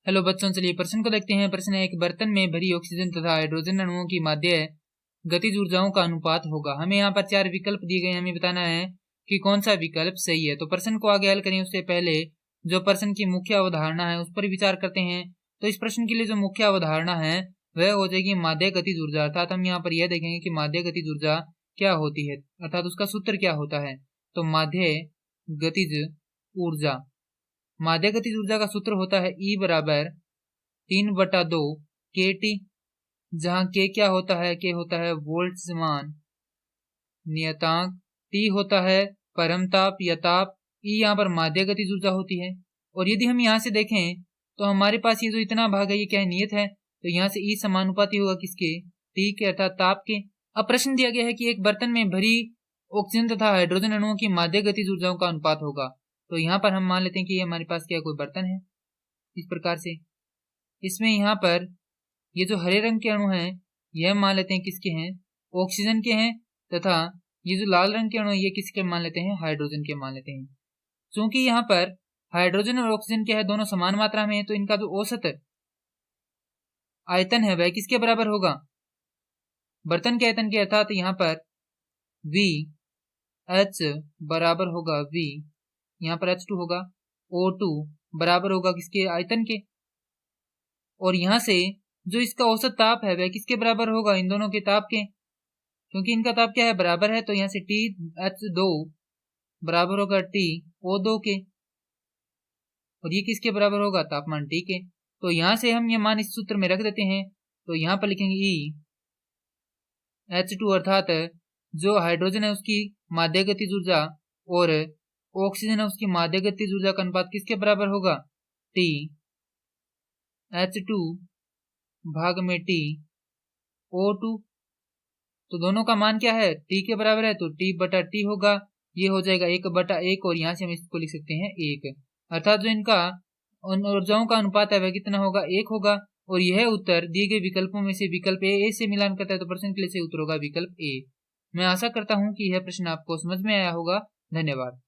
Hello बच्चों, चलिए प्रश्न को देखते हैं। प्रश्न है, एक बर्तन में भरी ऑक्सीजन तथा हाइड्रोजन अणुओं की माध्य गतिज ऊर्जाओं का अनुपात होगा। हमें यहाँ पर 4 विकल्प दिए गए हैं, हमें बताना है कि कौन सा विकल्प सही है। तो प्रश्न को आगे हल करें उससे पहले जो प्रश्न की मुख्य अवधारणा है उस पर विचार करते हैं। तो इस प्रश्न के लिए जो मुख्य अवधारणा है वह हो जाएगी माध्य गतिज ऊर्जा। अर्थात हम यहाँ पर यह देखेंगे कि माध्य गतिज ऊर्जा क्या होती है, अर्थात उसका सूत्र क्या होता है। तो माध्य गतिज ऊर्जा, माध्य गतिज ऊर्जा का सूत्र होता है E बराबर 3/2 kT, जहां के क्या होता है, के होता है वोल्ट्जमान नियतांक, T होता है परमताप या ताप, E यहाँ पर माध्य गतिज ऊर्जा होती है। और यदि हम यहाँ से देखें तो हमारे पास ये जो इतना भाग है ये क्या है, नियत है। तो यहाँ से E समानुपाती होगा किसके, T के अर्थात ताप के। अब प्रश्न दिया गया है कि एक बर्तन में भरी ऑक्सीजन तथा हाइड्रोजन अणुओं की माध्य गतिज ऊर्जाओं का अनुपात होगा। तो यहाँ पर हम मान लेते हैं कि हमारे पास क्या कोई बर्तन है। इस प्रकार से इसमें यहाँ पर ये जो हरे रंग के अणु हैं यह मान लेते हैं किसके हैं, ऑक्सीजन के हैं, तथा ये जो लाल रंग के अणु ये किसके मान लेते हैं, हाइड्रोजन के मान लेते हैं। क्योंकि यहाँ पर हाइड्रोजन और ऑक्सीजन क्या है, दोनों समान मात्रा में है, तो इनका जो औसत आयतन है वह किसके बराबर होगा, बर्तन के आयतन के। अर्थात यहाँ पर V H बराबर होगा V, यहाँ पर H2 होगा, O2 बराबर होगा किसके, आयतन के। और यहाँ से जो इसका औसत ताप है वह किसके बराबर होगा, इन दोनों के ताप के। क्योंकि इनका ताप क्या है, बराबर है, तो यहाँ से TH2 बराबर होगा TO2 के, और ये किसके बराबर होगा, तापमान T के। तो यहाँ से हम ये मान इस सूत्र में रख देते हैं। तो यहाँ पर लिखेंगे EH2 अर्थात जो हाइड्रोजन है उसकी माध्य गतिज ऊर्जा और ऑक्सीजन है उसकी माध्य गतिज ऊर्जा का अनुपात किसके बराबर होगा, TH2 भाग में TO2। तो दोनों का मान क्या है, T के बराबर है, तो T/T होगा। ये हो जाएगा 1/1, और यहाँ से हम इसको लिख सकते हैं 1। अर्थात जो इनका ऊर्जाओं का अनुपात है वह कितना होगा, 1 होगा। और यह उत्तर दिए गए विकल्पों में से विकल्प ए से मिलान करता है, तो प्रश्न के लिए सही उत्तर होगा विकल्प ए। मैं आशा करता हूं कि यह प्रश्न आपको समझ में आया होगा। धन्यवाद।